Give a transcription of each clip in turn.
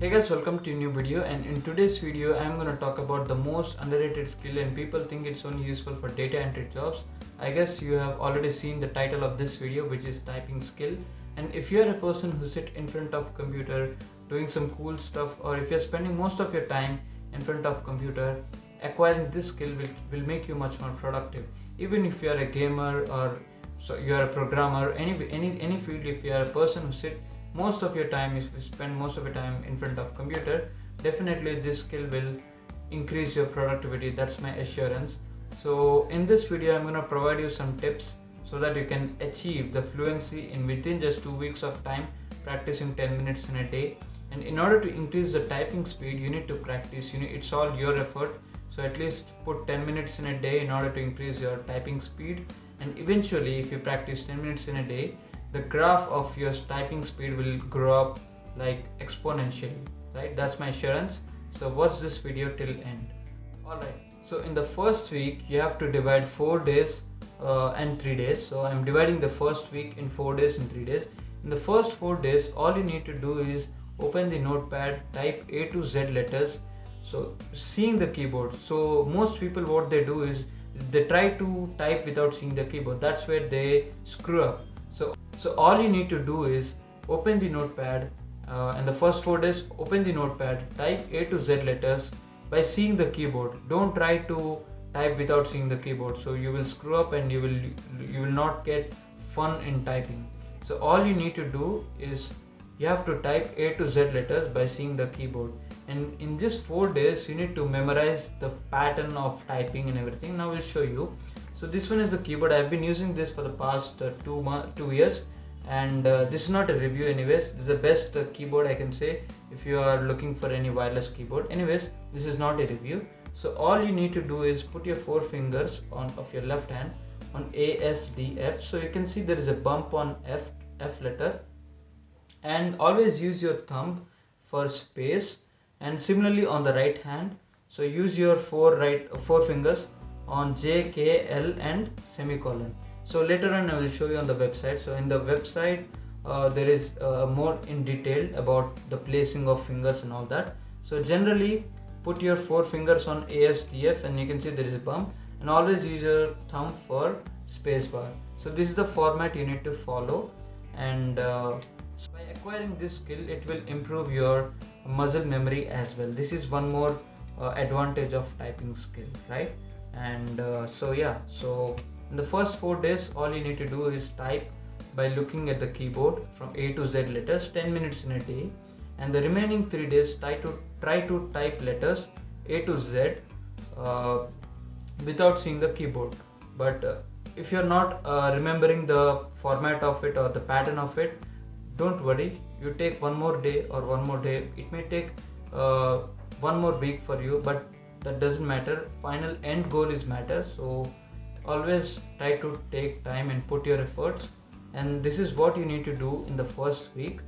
Hey guys, welcome to a new video, and in today's video I am going to talk about the most underrated skill and people think it's only useful for data entry jobs. I guess you have already seen the title of this video, which is typing skill. And if you are a person who sit in front of computer doing some cool stuff, or if you're spending most of your time in front of computer, acquiring this skill will make you much more productive. Even if you are a gamer or you are a programmer, any field, if you are a person who sit most of your time, if you spend most of your time in front of computer, definitely this skill will increase your productivity. That's my assurance. So in this video I'm going to provide you some tips so that you can achieve the fluency in within just 2 weeks of time, practicing 10 minutes in a day. And in order to increase the typing speed, you need to practice. It's all your effort. So at least put 10 minutes in a day in order to increase your typing speed. And eventually, if you practice 10 minutes in a day, the graph of your typing speed will grow up like exponentially, right? That's my assurance. So watch this video till end. Alright, so in the first week you have to divide 4 days and 3 days. So I'm dividing the first week in 4 days and 3 days. In the first 4 days, all you need to do is open the notepad, type A to Z letters, so seeing the keyboard. So most people, what they do is they try to type without seeing the keyboard. That's where they screw up. So all you need to do is open the notepad, in the first 4 days, open the notepad, type A to Z letters by seeing the keyboard. Don't try to type without seeing the keyboard. So you will screw up and you will not get fun in typing. So all you need to do is you have to type A to Z letters by seeing the keyboard. And in just 4 days, you need to memorize the pattern of typing and everything. Now we'll show you. So this one is the keyboard. I've been using this for the past 2 years, and this is not a review anyways. This is the best keyboard I can say if you are looking for any wireless keyboard. Anyways, this is not a review. So all you need to do is put your 4 fingers of your left hand on ASDF. So you can see there is a bump on F letter, and always use your thumb for space, and similarly on the right hand. So use your 4 fingers on J, K, L and semicolon. So later on I will show you on the website. So in the website there is more in detail about the placing of fingers and all that. So generally put your 4 fingers on ASDF, and you can see there is a bump, and always use your thumb for spacebar. So this is the format you need to follow, and by acquiring this skill, it will improve your muscle memory as well. This is one more advantage of typing skill, right? And so in the first 4 days, all you need to do is type by looking at the keyboard from A to Z letters, 10 minutes in a day. And the remaining 3 days, try to type letters A to Z without seeing the keyboard. But if you're not remembering the format of it or the pattern of it, don't worry. You take one more day or one more day. It may take one more week for you, but that doesn't matter. Final end goal is matter. So always try to take time and put your efforts, and this is what you need to do in the first week.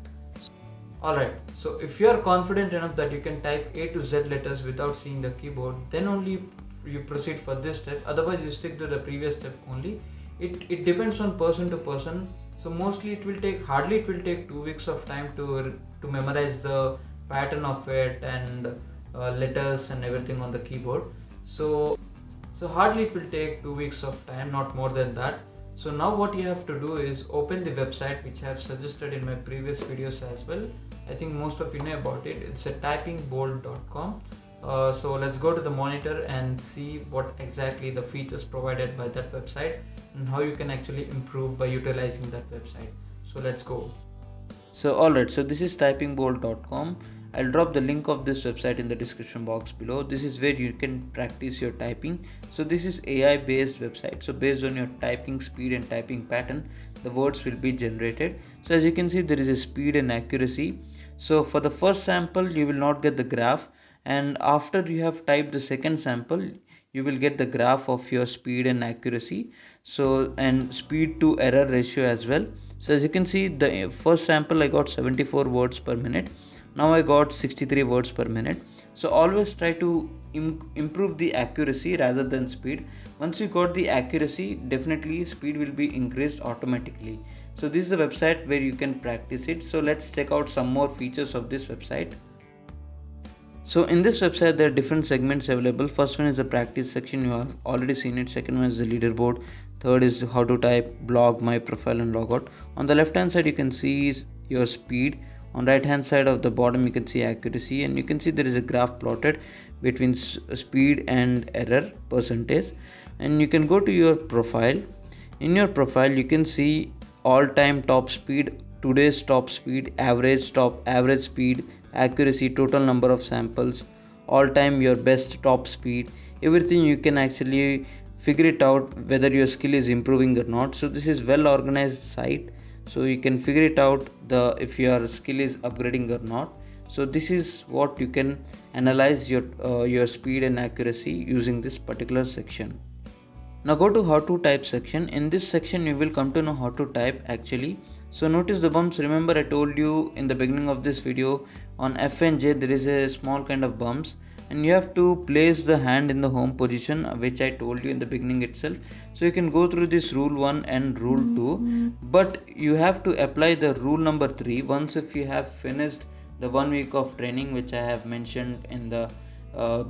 Alright, so if you are confident enough that you can type A to Z letters without seeing the keyboard, then only you proceed for this step. Otherwise you stick to the previous step only. It depends on person to person. So mostly it will take 2 weeks of time to memorize the pattern of it and letters and everything on the keyboard. So hardly it will take 2 weeks of time, not more than that. So now what you have to do is open the website, which I have suggested in my previous videos as well. I think most of you know about it. It's a typingbolt.com. So let's go to the monitor and see what exactly the features provided by that website and how you can actually improve by utilizing that website. So let's go. So alright, so this is typingbolt.com. I'll drop the link of this website in the description box below. This is where you can practice your typing. So this is AI based website. So based on your typing speed and typing pattern, the words will be generated. So as you can see, there is a speed and accuracy. So for the first sample, you will not get the graph, and after you have typed the second sample, you will get the graph of your speed and accuracy. So and speed to error ratio as well. So as you can see, the first sample I got 74 words per minute. Now I got 63 words per minute. So always try to improve the accuracy rather than speed. Once you got the accuracy, definitely speed will be increased automatically. So this is the website where you can practice it. So let's check out some more features of this website. So in this website there are different segments available. First one is the practice section, you have already seen it. Second one is the leaderboard. Third is how to type, blog, my profile and logout. On the left hand side you can see your speed. On right hand side of the bottom you can see accuracy, and you can see there is a graph plotted between speed and error percentage. And you can go to your profile. In your profile you can see all time top speed, today's top speed, average speed, accuracy, total number of samples, all time your best top speed, everything. You can actually figure it out whether your skill is improving or not. So this is well organized site, so you can figure it out the if your skill is upgrading or not. So this is what you can analyze your speed and accuracy using this particular section. Now go to how to type section. In this section you will come to know how to type actually. So notice the bumps. Remember I told you in the beginning of this video, on F and J there is a small kind of bumps, and you have to place the hand in the home position, which I told you in the beginning itself. So you can go through this rule 1 and rule 2, but you have to apply the rule number 3 once if you have finished the 1 week of training, which I have mentioned in the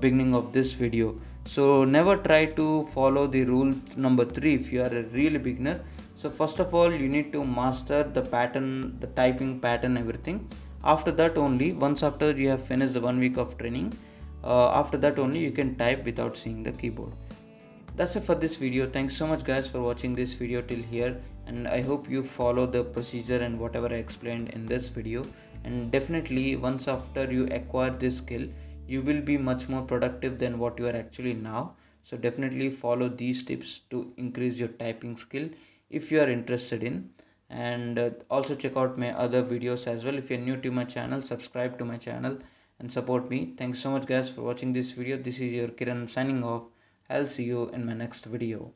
beginning of this video. So never try to follow the rule number 3 if you are a really beginner. So first of all you need to master the pattern, the typing pattern, everything. After that only, once after you have finished the 1 week of training, after that only you can type without seeing the keyboard. That's it for this video. Thanks so much guys for watching this video till here, and I hope you follow the procedure and whatever I explained in this video. And definitely once after you acquire this skill, you will be much more productive than what you are actually now. So definitely follow these tips to increase your typing skill if you are interested in. And also check out my other videos as well. If you're new to my channel, subscribe to my channel and support me. Thanks so much guys for watching this video. This is your Kiran signing off. I'll see you in my next video.